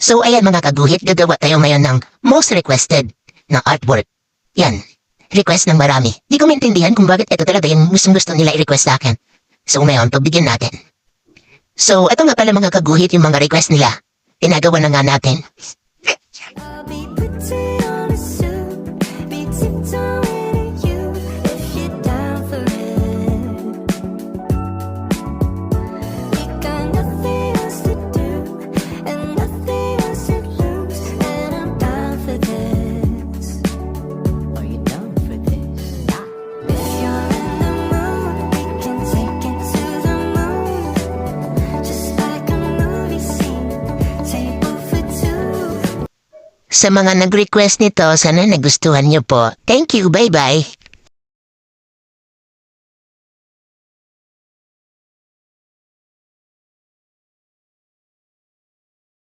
So ayan mga kaguhit, gagawa tayo ngayon ng most requested na artwork. Yan, request ng marami. Di ko maintindihan kung bakit ito talaga yung gusto nila i-request sa akin. So ngayon, pagbigyan natin. So ito nga pala mga kaguhit yung mga request nila. Ginagawa na nga natin. I'll be putting on a suit, be tiptoeing at you if you're down for it. We got nothing else to do and nothing else to lose, and I'm down for this. Are you down for this? If you're in the mood, we can take it to the moon, just like a movie scene. Table for two. Sa mga nag-request nito, sana nagustuhan niyo po. Thank you, bye-bye.